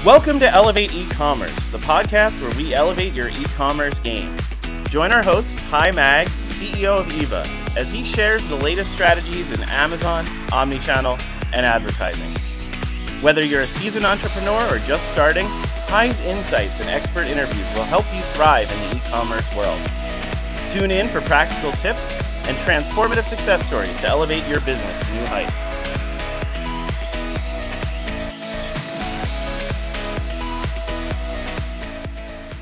Welcome to Elevate eCommerce, the podcast where we elevate your e-commerce game. Join our host, Hi Mag, CEO of Eva, as he shares the latest strategies in Amazon, omnichannel, and advertising. Whether you're a seasoned entrepreneur or just starting, Hi's insights and expert interviews will help you thrive in the e-commerce world. Tune in for practical tips and transformative success stories to elevate your business to new heights.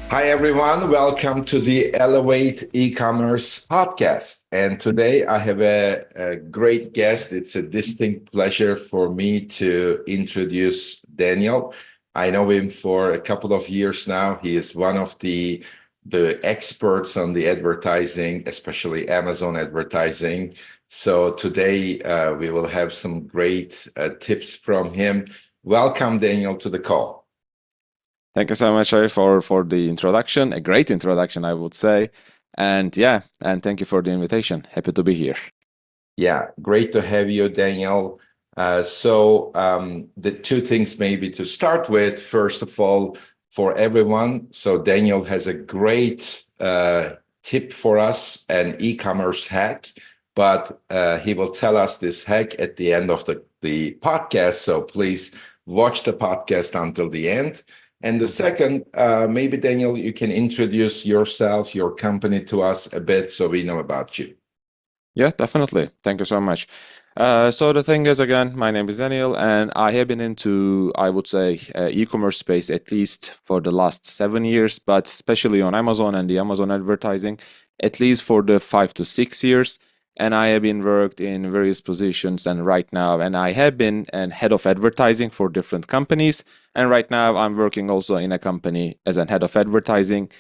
Hi, everyone. Welcome to the Elevate eCommerce podcast. And today I have a great guest. It's a distinct pleasure for me to introduce Daniel. I know him for a couple of years now. He is one of the experts on the advertising, especially Amazon advertising. So today we will have some great tips from him. Welcome, Daniel, to the call. Thank you so much, Ray, for the introduction. A great introduction, I would say. And thank you for the invitation. Happy to be here. Yeah, great to have you, Daniel. So the two things maybe to start with, first of all, for everyone. So Daniel has a great tip for us, an e-commerce hack, but he will tell us this hack at the end of the podcast. So please watch the podcast until the end. And the second, maybe, Daniel, you can introduce yourself, your company to us a bit so we know about you. Yeah, definitely. Thank you so much. So the thing is, again, my name is Daniel, and I have been into, I would say, e-commerce space at least for the last 7 years, but especially on Amazon and the Amazon advertising, at least for the 5 to 6 years. And I have been worked in various positions, and I have been an head of advertising for different companies. And right now I'm working also in a company as a head of advertising.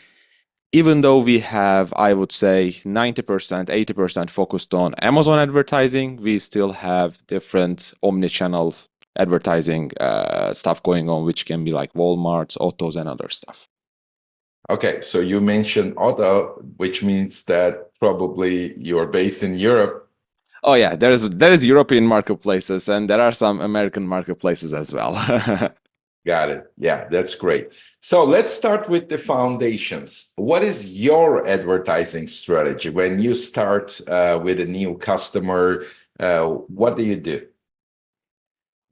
Even though we have, I would say, 90%, 80% focused on Amazon advertising, we still have different omnichannel advertising stuff going on, which can be like Walmart's, Autos, and other stuff. Okay, so you mentioned auto, which means that probably you're based in Europe. Oh yeah, there is European marketplaces, and there are some American marketplaces as well. Got it. Yeah, that's great. So let's start with the foundations. What is your advertising strategy when you start with a new customer? What do you do?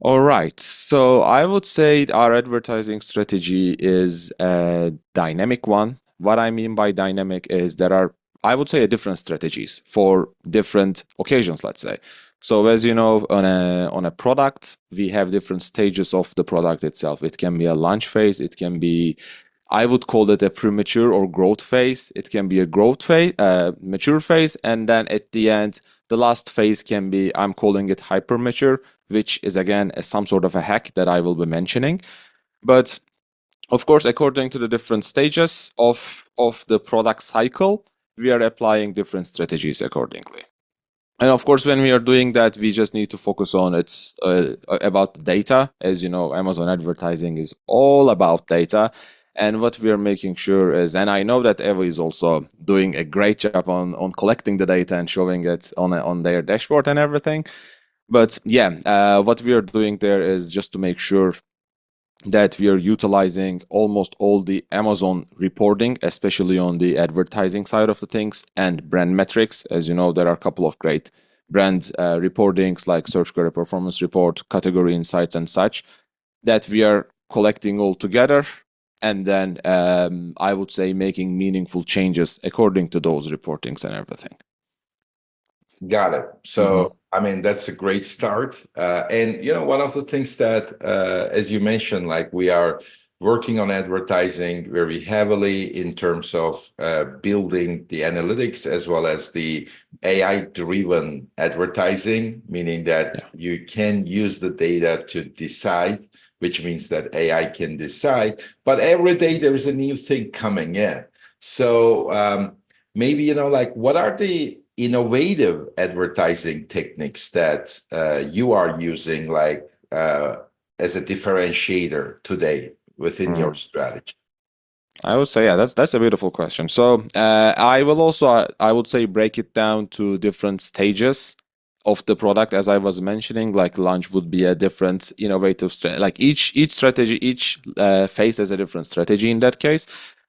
All right. So I would say our advertising strategy is a dynamic one. What I mean by dynamic is there are, I would say, different strategies for different occasions, let's say. So as you know, on a product, we have different stages of the product itself. It can be a launch phase. It can be, I would call it a premature or growth phase. It can be a growth phase, mature phase. And then at the end, the last phase can be, I'm calling it hyper mature, which is again some sort of a hack that I will be mentioning. But of course, according to the different stages of the product cycle, we are applying different strategies accordingly. And of course, when we are doing that, we just need to focus on it's about the data. As you know, Amazon advertising is all about data. And what we are making sure is, and I know that Eva is also doing a great job on collecting the data and showing it on their dashboard and everything. But what we are doing there is just to make sure that we are utilizing almost all the Amazon reporting, especially on the advertising side of the things, and brand metrics. As you know, there are a couple of great brand reportings like Search Query Performance Report, Category Insights, and such that we are collecting all together. And then I would say making meaningful changes according to those reportings and everything. Got it. So, I mean, that's a great start. And, one of the things that, as you mentioned, like we are working on advertising very heavily in terms of building the analytics as well as the AI-driven advertising, meaning that you can use the data to decide, which means that AI can decide. But every day there is a new thing coming in. So maybe, what are the innovative advertising techniques that you are using as a differentiator today within your strategy? I would say, that's a beautiful question. So I would say break it down to different stages of the product, as I was mentioning, like launch would be a different innovative strategy. Like each strategy, each phase has a different strategy in that case.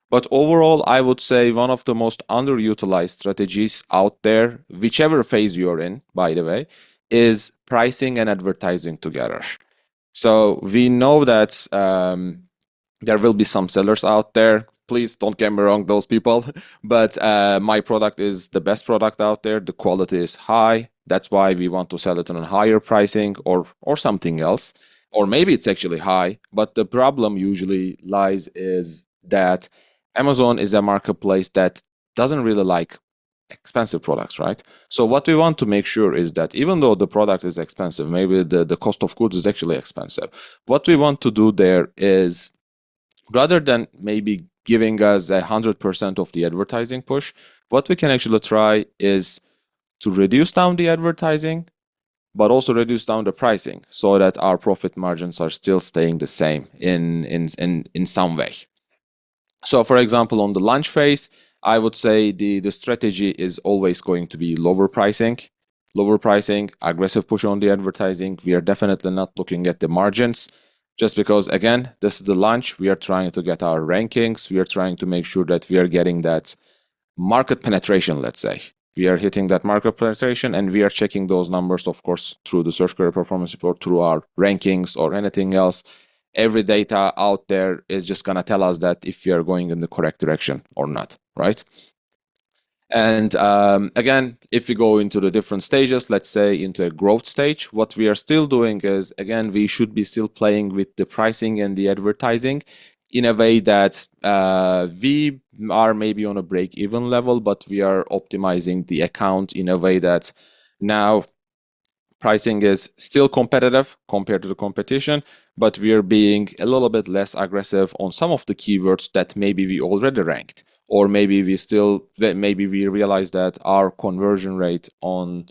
But overall, I would say one of the most underutilized strategies out there, whichever phase you're in, by the way, is pricing and advertising together. So we know that there will be some sellers out there. Please don't get me wrong, those people. But my product is the best product out there. The quality is high. That's why we want to sell it on a higher pricing or something else. Or maybe it's actually high. But the problem usually lies is that Amazon is a marketplace that doesn't really like expensive products, right? So what we want to make sure is that even though the product is expensive, maybe the cost of goods is actually expensive, what we want to do there is, rather than maybe giving us 100% of the advertising push, what we can actually try is to reduce down the advertising, but also reduce down the pricing so that our profit margins are still staying the same in some way. So for example, on the launch phase, I would say the strategy is always going to be lower pricing, aggressive push on the advertising. We are definitely not looking at the margins, just because, again, this is the launch. We are trying to get our rankings. We are trying to make sure that we are getting that market penetration, let's say. We are hitting that market penetration, and we are checking those numbers, of course, through the search query performance report, through our rankings or anything else. Every data out there is just going to tell us that if we are going in the correct direction or not, right? And again, if we go into the different stages, let's say into a growth stage, what we are still doing is, again, we should be still playing with the pricing and the advertising in a way that we are maybe on a break-even level, but we are optimizing the account in a way that now pricing is still competitive compared to the competition, but we are being a little bit less aggressive on some of the keywords that maybe we already ranked, or maybe we realize that our conversion rate on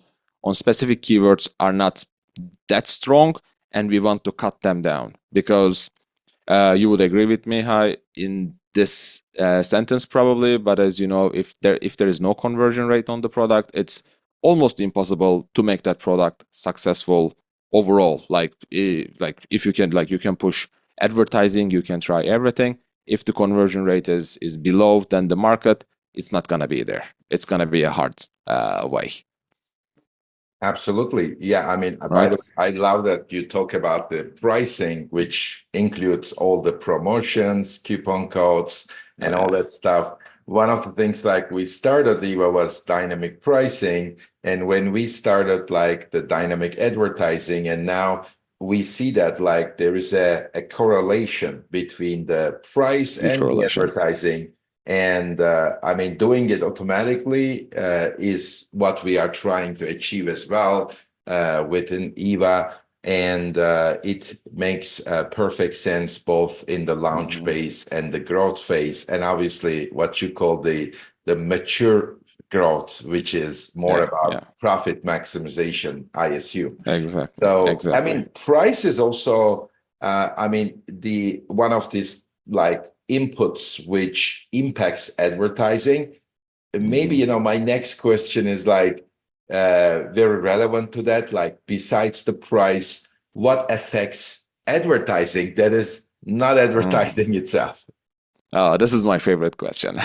specific keywords are not that strong, and we want to cut them down. Because you would agree with me, Hai, in this sentence probably, but as you know, if there is no conversion rate on the product, it's almost impossible to make that product successful overall. Like if you can push advertising, you can try everything. If the conversion rate is below than the market, it's not gonna be there. It's gonna be a hard way. Absolutely. Yeah. I mean, by Right. the way, I love that you talk about the pricing, which includes all the promotions, coupon codes, and all that stuff. One of the things like we started Eva was dynamic pricing. And when we started like the dynamic advertising, and now we see that like there is a correlation between the price and the advertising. And I mean, doing it automatically is what we are trying to achieve as well within Eva. And it makes perfect sense both in the launch phase and the growth phase, and obviously what you call the mature growth, which is more about profit maximization, I assume. Exactly. So I mean, price is also I mean, the one of these like inputs which impacts advertising. Maybe my next question is like very relevant to that. Like, besides the price, what affects advertising that is not advertising itself? Oh, this is my favorite question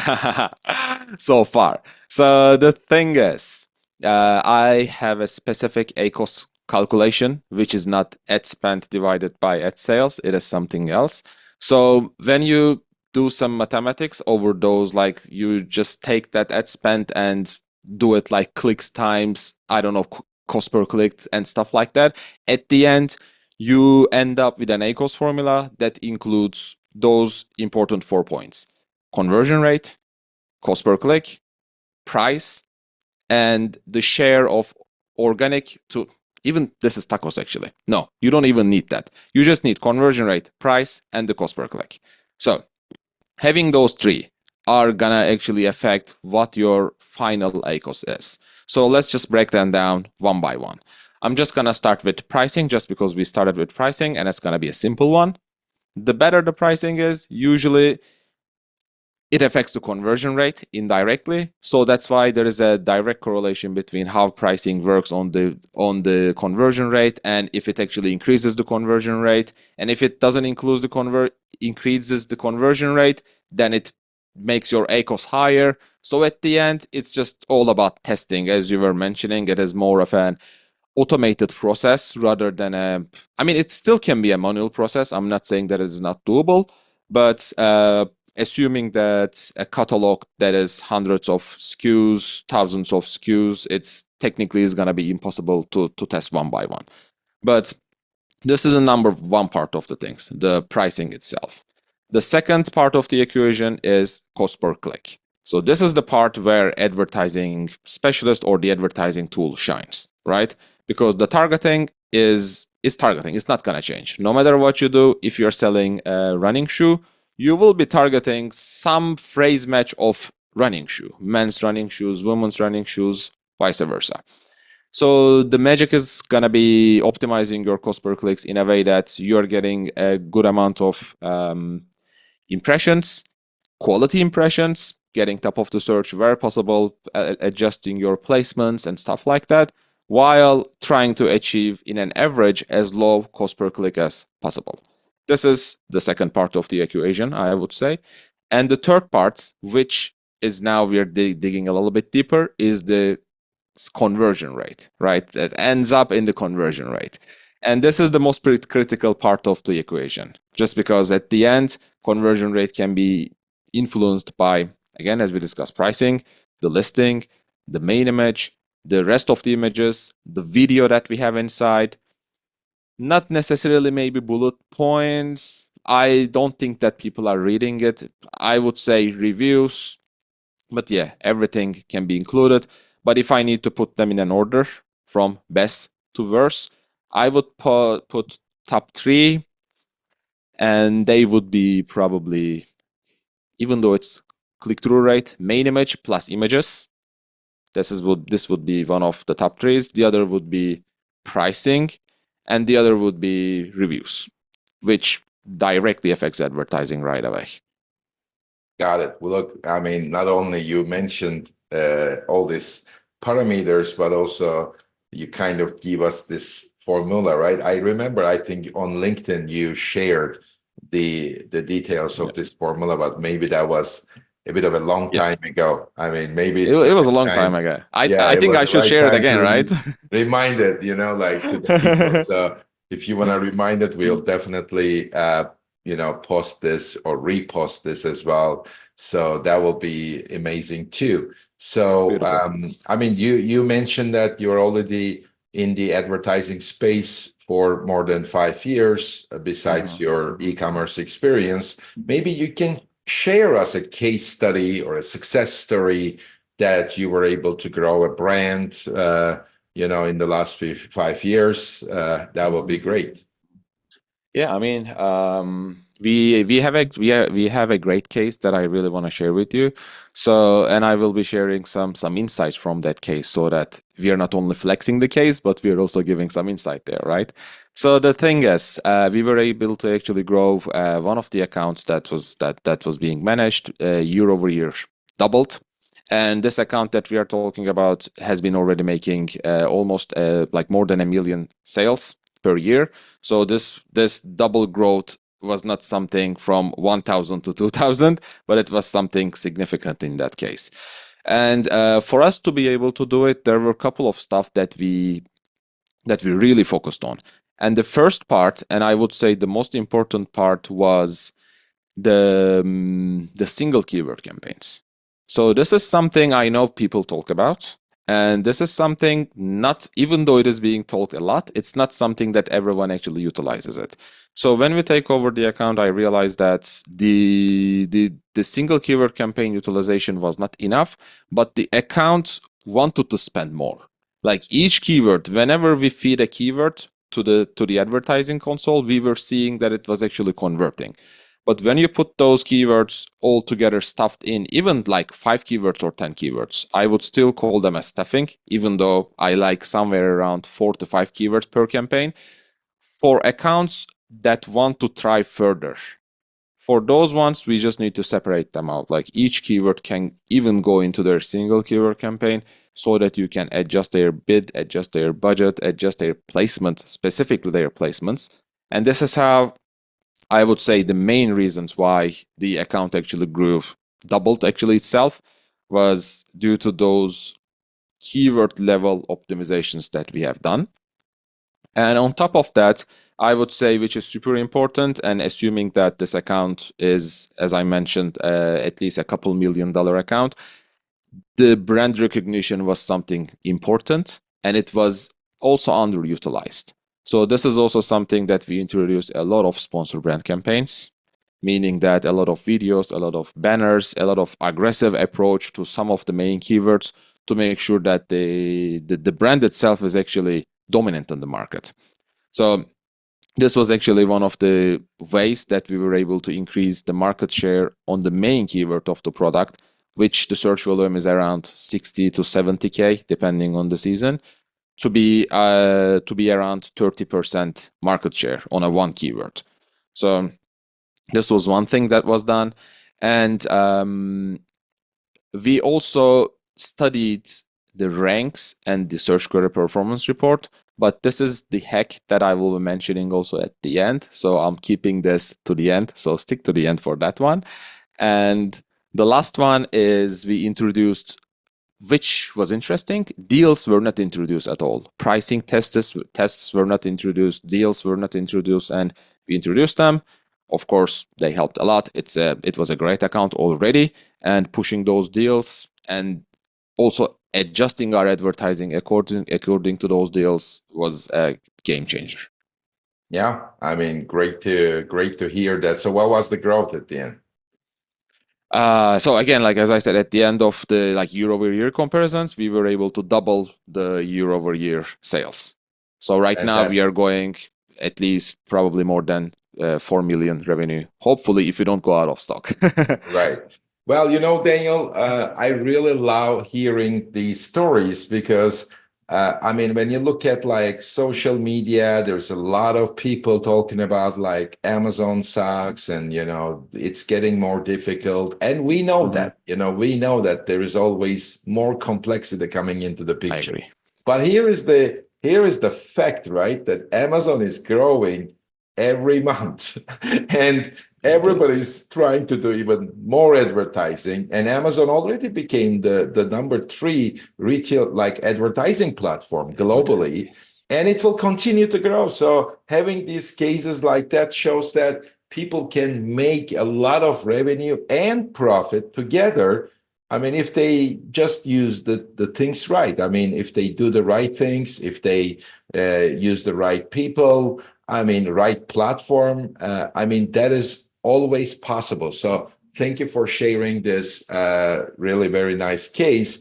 so far. So the thing is, I have a specific ACoS calculation, which is not ad spend divided by ad sales. It is something else. So when you do some mathematics over those, like you just take that ad spend and do it like clicks times, I don't know, cost per click and stuff like that. At the end, you end up with an ACoS formula that includes those important 4 points: conversion rate, cost per click, price, and the share of organic to, even this is tacos actually. No, you don't even need that. You just need conversion rate, price, and the cost per click. So having those three are gonna actually affect what your final ACoS is. So let's just break them down one by one. I'm just gonna start with pricing just because we started with pricing and it's gonna be a simple one. The better the pricing is, usually it affects the conversion rate indirectly. So that's why there is a direct correlation between how pricing works on the conversion rate, and if it actually increases the conversion rate. And if it doesn't increases the conversion rate, then it makes your ACOS higher. So at the end, it's just all about testing. As you were mentioning, it is more of an automated process rather than it still can be a manual process. I'm not saying that it is not doable, but assuming that a catalog that is hundreds of SKUs, thousands of SKUs, it's technically is going to be impossible to test one by one. But this is a number one part of the things, the pricing itself. The second part of the equation is cost per click. So this is the part where advertising specialist or the advertising tool shines, right? Because the targeting is targeting. It's not going to change. No matter what you do, if you're selling a running shoe, you will be targeting some phrase match of running shoe, men's running shoes, women's running shoes, vice versa. So the magic is going to be optimizing your cost per clicks in a way that you're getting a good amount of impressions, quality impressions, getting top of the search where possible, adjusting your placements and stuff like that, while trying to achieve in an average as low cost per click as possible. This is the second part of the equation, I would say. And the third part, which is now we're digging a little bit deeper, is the conversion rate, right? That ends up in the conversion rate. And this is the most critical part of the equation, just because at the end, conversion rate can be influenced by, again, as we discussed, pricing, the listing, the main image, the rest of the images, the video that we have inside, not necessarily maybe bullet points. I don't think that people are reading it. I would say reviews, but yeah, everything can be included. But if I need to put them in an order from best to worst, I would put top 3, and they would be probably, even though it's click-through rate, main image plus images. This would be one of the top 3s. The other would be pricing, and the other would be reviews, which directly affects advertising right away. Got it. Well, look, I mean, not only you mentioned all these parameters, but also you kind of give us this formula, right? I remember, I think on LinkedIn, you shared the details of this formula, but maybe that was a bit of a long time ago. I mean, maybe it was a long time ago. I think I should share it again, right? Remind it, like to the people. So if you want to remind it, we'll definitely post this or repost this as well. So that will be amazing too. So I mean, you mentioned that you're already in the advertising space for more than 5 years, besides your e-commerce experience. Maybe you can share us a case study or a success story that you were able to grow a brand, in the last 5 years. That would be great. Yeah, I mean, we have a great case that I really want to share with you. So, and I will be sharing some insights from that case, so that we are not only flexing the case, but we are also giving some insight there, right? So the thing is, we were able to actually grow one of the accounts that was being managed year over year, doubled. And this account that we are talking about has been already making almost like more than 1 million sales per year. So this double growth was not something from 1,000 to 2,000, but it was something significant in that case. And for us to be able to do it, there were a couple of stuff that we really focused on. And the first part, and I would say the most important part, was the single keyword campaigns. So this is something I know people talk about. And this is something, not even though it is being told a lot, it's not something that everyone actually utilizes it. So when we take over the account, I realized that the single keyword campaign utilization was not enough, but the account wanted to spend more. Like each keyword, whenever we feed a keyword to the advertising console, we were seeing that it was actually converting. But when you put those keywords all together stuffed in, even like 5 keywords or 10 keywords, I would still call them as stuffing, even though I like somewhere around 4 to 5 keywords per campaign. For accounts that want to try further, For those ones, we just need to separate them out. Like each keyword can even go into their single keyword campaign so that you can adjust their bid, adjust their budget, adjust their placement, specifically their placements. And this is how I would say the main reasons why the account actually grew, doubled actually itself, was due to those keyword level optimizations that we have done. And on top of that, I would say, which is super important, and assuming that this account is, as I mentioned, at least a couple $1 million account, the brand recognition was something important, and it was also underutilized. So this is also something that we introduced a lot of sponsor brand campaigns, meaning that a lot of videos, a lot of banners, a lot of aggressive approach to some of the main keywords to make sure that the brand itself is actually dominant in the market. So this was actually one of the ways that we were able to increase the market share on the main keyword of the product, which the search volume is around 60 to 70K, depending on the season, to be around 30% market share on a one keyword. So this was one thing that was done. And we also studied the ranks and the search query performance report, but this is the hack that I will be mentioning also at the end. So I'm keeping this to the end. So stick to the end for that one. And the last one is we introduced, which was interesting, deals were not introduced at all. Pricing tests were not introduced, deals were not introduced, and we introduced them. Of course, they helped a lot. It was a great account already, and pushing those deals and also adjusting our advertising according to those deals was a game changer. Yeah, I mean, great to hear that. So what was the growth at the end? So again, like as I said, at the end of the year-over-year comparisons, we were able to double the year-over-year sales. So right now we are going at least probably more than 4 million revenue. Hopefully, if you don't go out of stock. Right. Well, Daniel, I really love hearing these stories because I mean, when you look at like social media, there's a lot of people talking about like Amazon sucks and, it's getting more difficult. And we know that, we know that there is always more complexity coming into the picture. I agree. But here is the fact, right? That Amazon is growing every month and everybody's trying to do even more advertising, and Amazon already became the number 3 retail advertising platform globally. Yes. And it will continue to grow. So having these cases like that shows that people can make a lot of revenue and profit together. I mean, if they just use the things right. I mean, if they do the right things, if they use the right people, I mean, right platform, I mean, that is always possible. So thank you for sharing this really very nice case.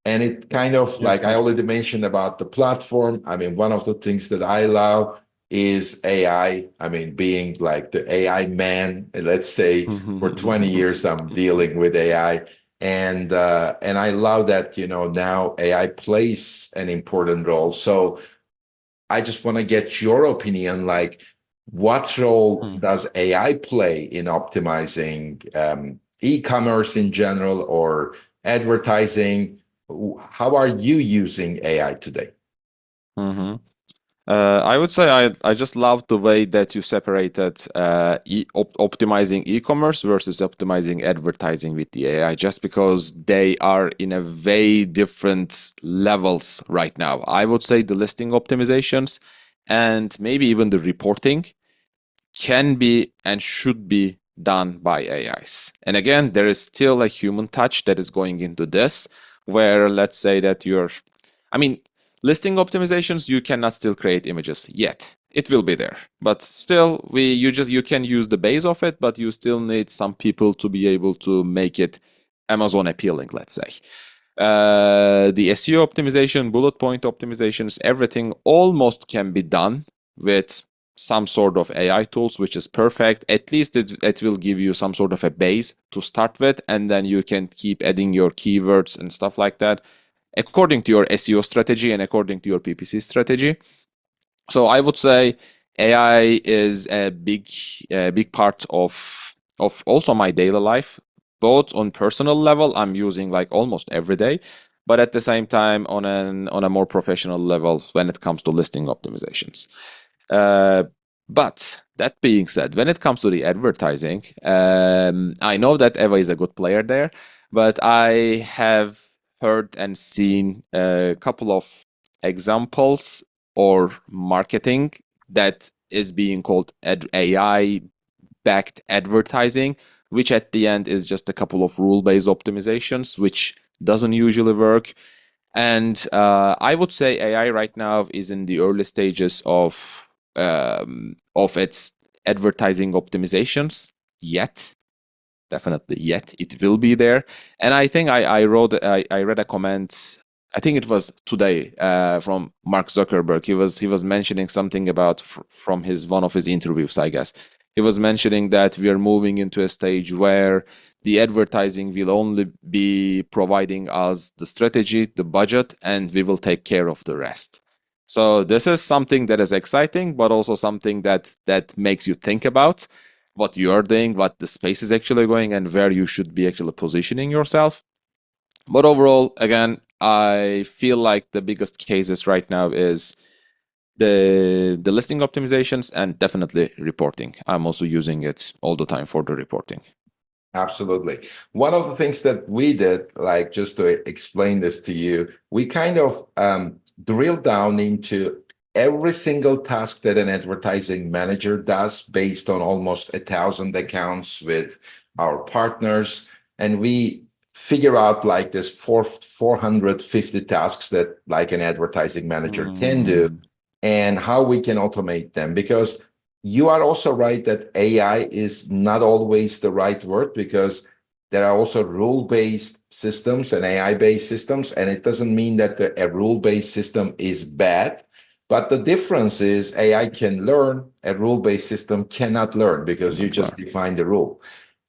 And it kind of I already mentioned about the platform. I mean, one of the things that I love is AI. I mean, being like the AI man, let's say for 20 years, I'm dealing with AI. And I love that, now AI plays an important role. So I just want to get your opinion, what role does AI play in optimizing e-commerce in general or advertising? How are you using AI today? I would say I just love the way that you separated optimizing e-commerce versus optimizing advertising with the AI, just because they are in a way different levels right now. I would say the listing optimizations and maybe even the reporting can be and should be done by AIs. And again, there is still a human touch that is going into this, where let's say that listing optimizations, you cannot still create images yet. It will be there, but still, you can use the base of it, but you still need some people to be able to make it Amazon appealing, let's say. The SEO optimization, bullet point optimizations, everything almost can be done with some sort of AI tools, which is perfect. At least it will give you some sort of a base to start with, and then you can keep adding your keywords and stuff like that, according to your SEO strategy and according to your PPC strategy. So I would say AI is a big part of of also my daily life, both on personal level, I'm using like almost every day, but at the same time on a more professional level when it comes to listing optimizations. Uh, but that being said, when it comes to the advertising, I know that Eva is a good player there, but I have heard and seen a couple of examples or marketing that is being called AI backed advertising, which at the end is just a couple of rule based optimizations, which doesn't usually work. And I would say AI right now is in the early stages of its advertising optimizations. Yet, definitely, yet it will be there. And I think I read a comment. I think it was today from Mark Zuckerberg. He was mentioning something about from his one of his interviews, I guess. He was mentioning that we are moving into a stage where the advertising will only be providing us the strategy, the budget, and we will take care of the rest. So this is something that is exciting, but also something that makes you think about what you are doing, what the space is actually going, and where you should be actually positioning yourself. But overall, again, I feel like the biggest cases right now is the listing optimizations and definitely reporting. I'm also using it all the time for the reporting. Absolutely. One of the things that we did, like just to explain this to you, we kind of drilled down into every single task that an advertising manager does based on almost 1,000 accounts with our partners. And we figure out like this 450 tasks that like an advertising manager can do and how we can automate them. Because you are also right that AI is not always the right word, because there are also rule-based systems and AI-based systems, and it doesn't mean that a rule-based system is bad. But the difference is AI can learn, a rule-based system cannot learn, because you just define the rule.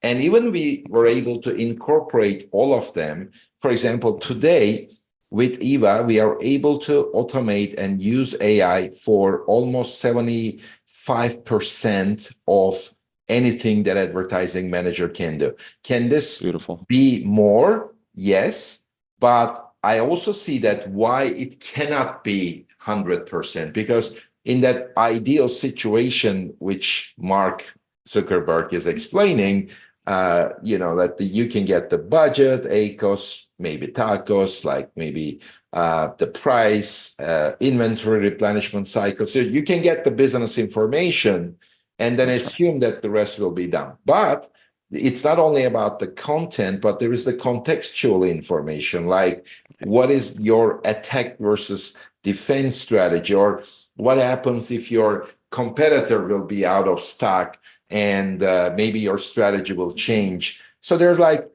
And even we were able to incorporate all of them. For example, today, with Eva, we are able to automate and use AI for almost 75% of anything that advertising manager can do. Can this be more? Yes, but I also see that why it cannot be 100%, because in that ideal situation, which Mark Zuckerberg is explaining, that you can get the budget, ACOS, maybe TACOS, like maybe the price, inventory replenishment cycle. So you can get the business information and then assume that the rest will be done. But it's not only about the content, but there is the contextual information, like what is your attack versus defense strategy, or what happens if your competitor will be out of stock and maybe your strategy will change. So there's like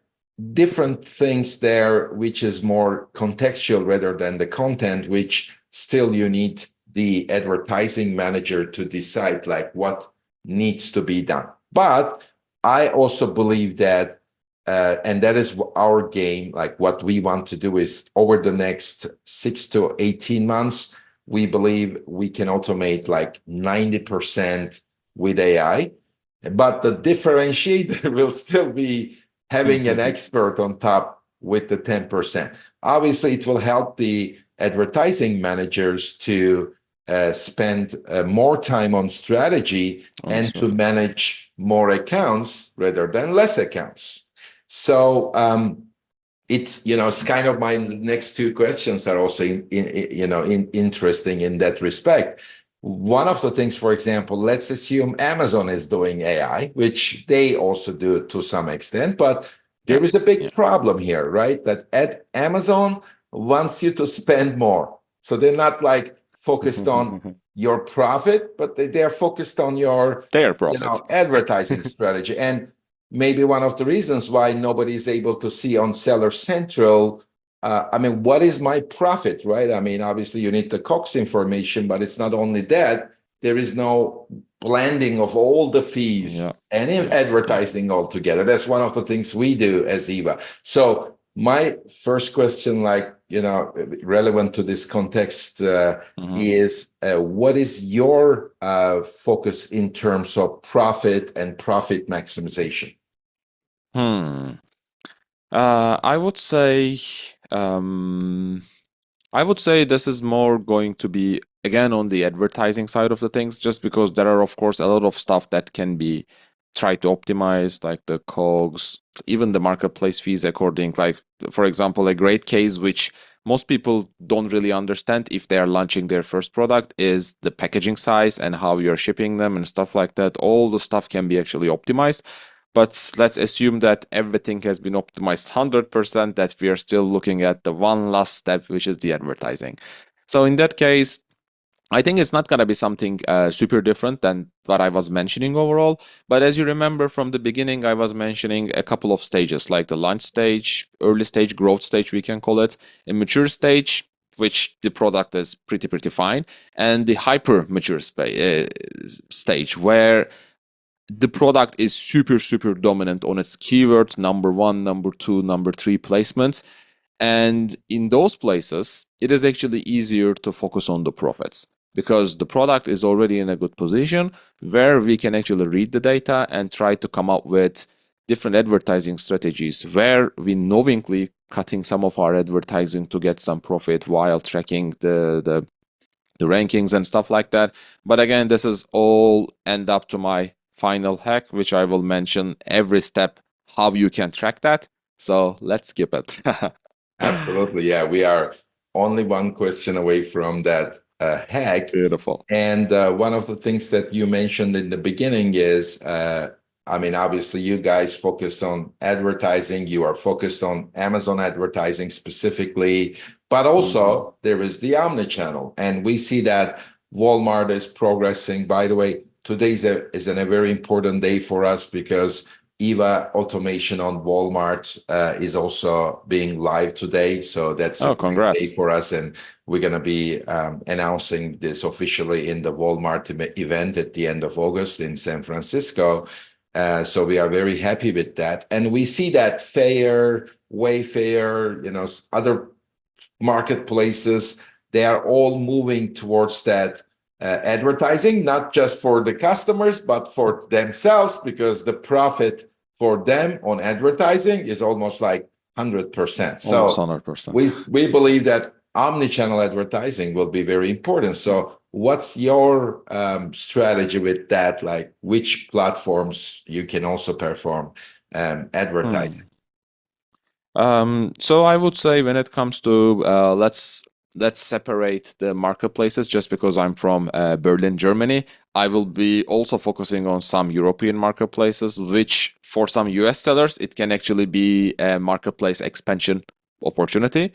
different things there, which is more contextual rather than the content, which still you need the advertising manager to decide like what needs to be done. But I also believe that, and that is our game, like what we want to do is over the next 6 to 18 months, we believe we can automate like 90% with AI. But the differentiator will still be having an expert on top with the 10%. Obviously, it will help the advertising managers to spend more time on strategy and to manage more accounts rather than less accounts. So it's kind of my next two questions are also interesting in that respect. One of the things, for example, let's assume Amazon is doing AI, which they also do to some extent, but there is a big problem here, right? That Amazon wants you to spend more. So they're not like focused on your profit, but they're focused on their profit, advertising strategy. And maybe one of the reasons why nobody is able to see on Seller Central, what is my profit, right? Obviously you need the COGS information, but it's not only that, there is no blending of all the fees and advertising altogether. That's one of the things we do as Eva. So my first question, relevant to this context, is what is your focus in terms of profit and profit maximization? Hmm. I would say, um, I would say this is more going to be again on the advertising side of the things, just because there are, of course, a lot of stuff that can be tried to optimize, like the COGS, even the marketplace fees according, like, for example, a great case which most people don't really understand if they are launching their first product is the packaging size and how you're shipping them and stuff like that. All the stuff can be actually optimized. But let's assume that everything has been optimized 100%, that we are still looking at the one last step, which is the advertising. So in that case, I think it's not going to be something super different than what I was mentioning overall. But as you remember from the beginning, I was mentioning a couple of stages, like the launch stage, early stage, growth stage, we can call it, a mature stage, which the product is pretty fine, and the hyper mature stage, where the product is super dominant on its keyword, number one, number two, number three placements. And in those places, it is actually easier to focus on the profits because the product is already in a good position where we can actually read the data and try to come up with different advertising strategies where we knowingly cutting some of our advertising to get some profit while tracking the rankings and stuff like that. But again, this is all end up to my final hack, which I will mention every step how you can track that. So let's skip it. Absolutely. Yeah, we are only one question away from that hack. Beautiful. And one of the things that you mentioned in the beginning is, I mean, obviously, you guys focus on advertising. You are focused on Amazon advertising specifically, but also there is the omnichannel. And we see that Walmart is progressing. By the way, today is a very important day for us because Eva automation on Walmart is also being live today. So that's a great day Congrats. for us. And we're going to be announcing this officially in the Walmart event at the end of August in San Francisco. So we are very happy with that. And we see that Wayfair, other marketplaces, they are all moving towards that advertising, not just for the customers, but for themselves, because the profit for them on advertising is almost like 100%. So Almost 100%. we believe that omnichannel advertising will be very important. So what's your strategy with that? Like which platforms you can also perform advertising? So I would say when it comes to let's separate the marketplaces, just because I'm from Berlin, Germany. I will be also focusing on some European marketplaces, which for some US sellers, it can actually be a marketplace expansion opportunity.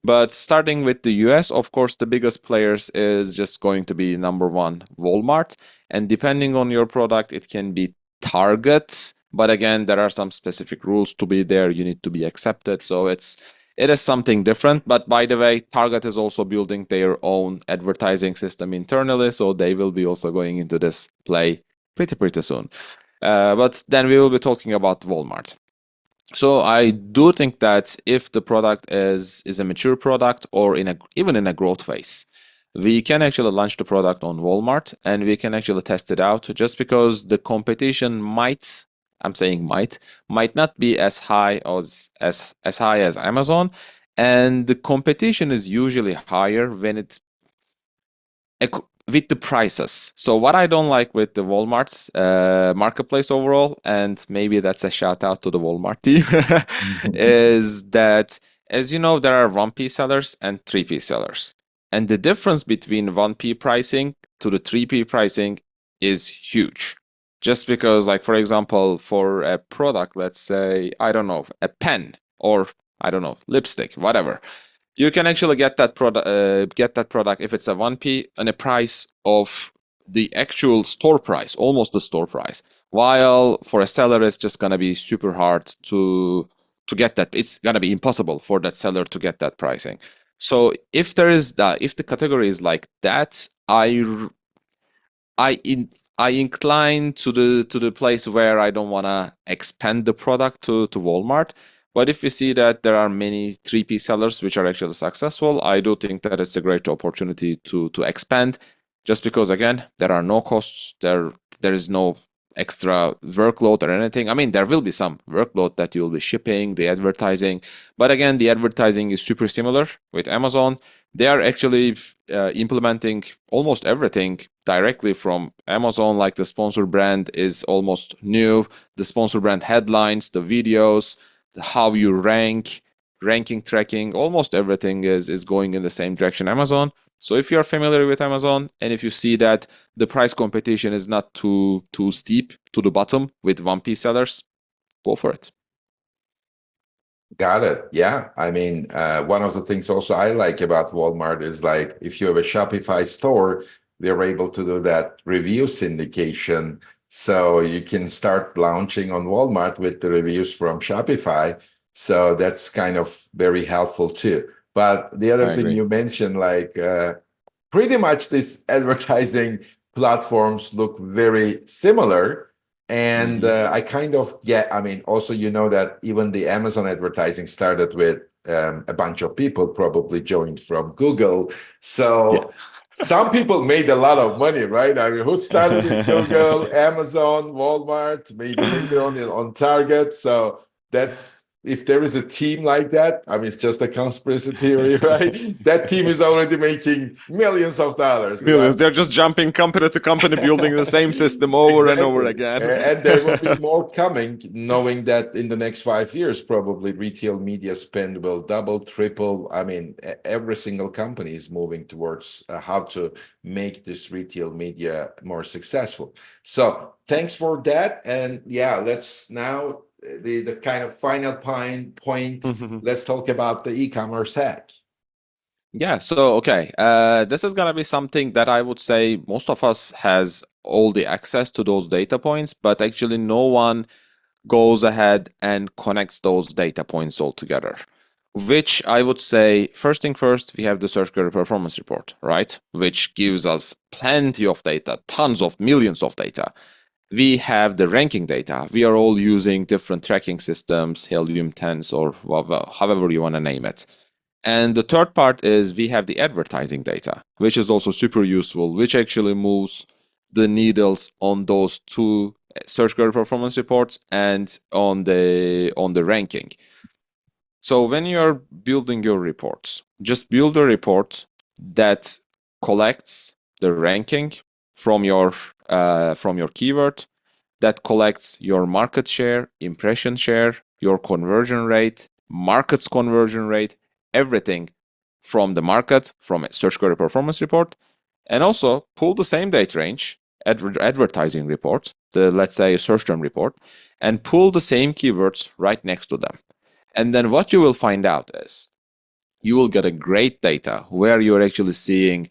But starting with the US, of course, the biggest players is just going to be number one, Walmart. And depending on your product, it can be Target. But again, there are some specific rules to be there. You need to be accepted. So it is something different. But by the way, Target is also building their own advertising system internally. So they will be also going into this play pretty soon. But then we will be talking about Walmart. So I do think that if the product is a mature product or even in a growth phase, we can actually launch the product on Walmart and we can actually test it out, just because the competition might not be as high as high as Amazon, and the competition is usually higher when it's with the prices. So what I don't like with the Walmart's marketplace overall, and maybe that's a shout out to the Walmart team, is that, as you know, there are 1P sellers and 3P sellers. And the difference between 1P pricing to the 3P pricing is huge. Just because, like, for example, for a product, let's say, I don't know, a pen or, I don't know, lipstick, whatever. You can actually get that product if it's a 1P on a price of the actual store price, almost the store price. While for a seller, it's just gonna be super hard to get that. It's gonna be impossible for that seller to get that pricing. So if the category is like that, I incline to the place where I don't wanna expand the product to Walmart. But if you see that there are many 3P sellers which are actually successful, I do think that it's a great opportunity to expand, just because, again, there are no costs, there is no extra workload or anything. I mean, there will be some workload that you'll be shipping, the advertising, but again, the advertising is super similar with Amazon. They are actually implementing almost everything directly from Amazon, like the sponsor brand is almost new, the sponsor brand headlines, the videos, how you ranking tracking, almost everything is going in the same direction Amazon. So if you're familiar with Amazon and if you see that the price competition is not too steep to the bottom with 1P sellers, go for it. Got it. Yeah. I mean, one of the things also I like about Walmart is like if you have a Shopify store, they're able to do that review syndication. So you can start launching on Walmart with the reviews from Shopify. So that's kind of very helpful too. But the other thing you mentioned, like pretty much these advertising platforms look very similar. And I kind of get, I mean, also, you know, that even the Amazon advertising started with a bunch of people probably joined from Google. So some people made a lot of money, right? I mean, who started with Google, Amazon, Walmart, maybe later on Target. So that's, if there is a team like that, I mean, it's just a conspiracy theory, right? That team is already making millions of dollars. Millions. They're just jumping company to company, building the same system over and over again. And there will be more coming, knowing that in the next 5 years, probably retail media spend will double, triple. I mean, every single company is moving towards how to make this retail media more successful. So thanks for that. And yeah, let's now the kind of final point. Let's talk about the e-commerce hack. Yeah, so okay, this is gonna be something that I would say most of us has all the access to those data points, but actually no one goes ahead and connects those data points all together. Which I would say, first thing first, we have the search query performance report, right? Which gives us plenty of data, tons of millions of data. We have the ranking data. We are all using different tracking systems, Helium 10s, or however you want to name it. And the third part is we have the advertising data, which is also super useful, which actually moves the needles on those two search query performance reports and on the ranking. So when you're building your reports, just build a report that collects the ranking from your keyword, that collects your market share, impression share, your conversion rate, market's conversion rate, everything from the market, from a search query performance report, and also pull the same date range, advertising report, the let's say search term report, and pull the same keywords right next to them. And then what you will find out is you will get a great data where you're actually seeing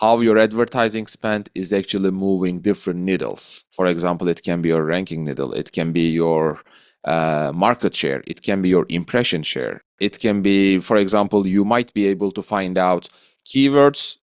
how your advertising spend is actually moving different needles. For example, it can be your ranking needle, it can be your market share, it can be your impression share. It can be, for example, you might be able to find out keywords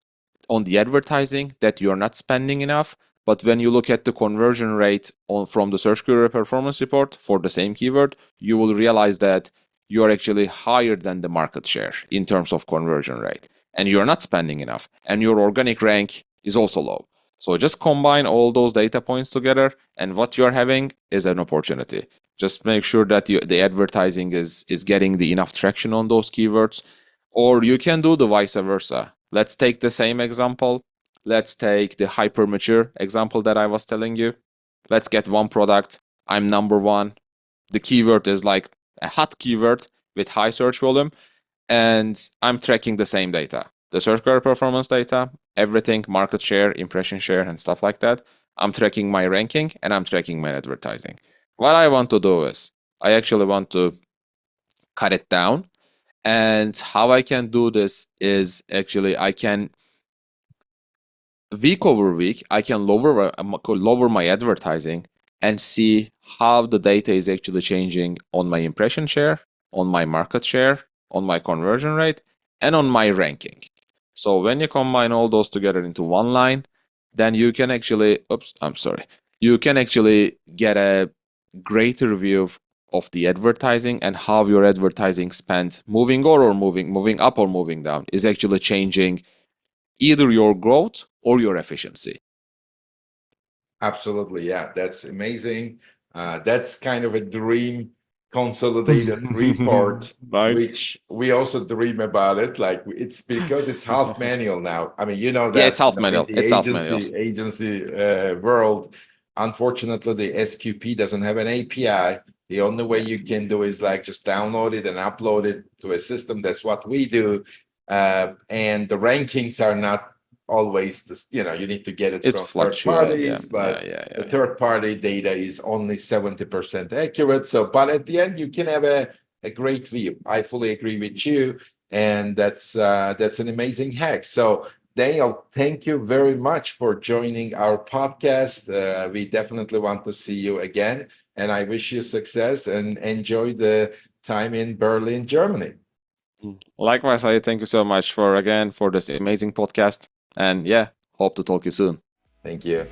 on the advertising that you're not spending enough. But when you look at the conversion rate from the search query performance report for the same keyword, you will realize that you're actually higher than the market share in terms of conversion rate. And you're not spending enough. And your organic rank is also low. So just combine all those data points together, and what you're having is an opportunity. Just make sure that the advertising is getting the enough traction on those keywords. Or you can do the vice versa. Let's take the same example. Let's take the hyper mature example that I was telling you. Let's get one product. I'm number one. The keyword is like a hot keyword with high search volume, and I'm tracking the same data. The search query performance data, everything, market share, impression share, and stuff like that. I'm tracking my ranking and I'm tracking my advertising. What I want to do is I actually want to cut it down. And how I can do this is actually I can week over week, I can lower my advertising and see how the data is actually changing on my impression share, on my market share, on my conversion rate, and on my ranking. So when you combine all those together into one line, then you can actually, you can actually get a greater view of the advertising and how your advertising spend moving up or moving down is actually changing either your growth or your efficiency. Absolutely. Yeah, that's amazing. That's kind of a dream consolidated report, Right? which we also dream about it. Like it's because it's half manual now. I mean, you know Yeah, it's that, half in manual. the It's half manual. agency world, unfortunately, the SQP doesn't have an API. The only way Yeah. you can do is like just download it and upload it to a system. That's what we do. And the rankings are not always this, you need to get it It's from third fluctuate. Yeah. parties, Yeah. but Yeah. the Yeah. third party data is only 70% accurate. So, but at the end, you can have a great view. I fully agree with you. And that's an amazing hack. So Daniel, thank you very much for joining our podcast. We definitely want to see you again. And I wish you success and enjoy the time in Berlin, Germany. Likewise, I thank you so much for this amazing podcast. And yeah, hope to talk to you soon. Thank you.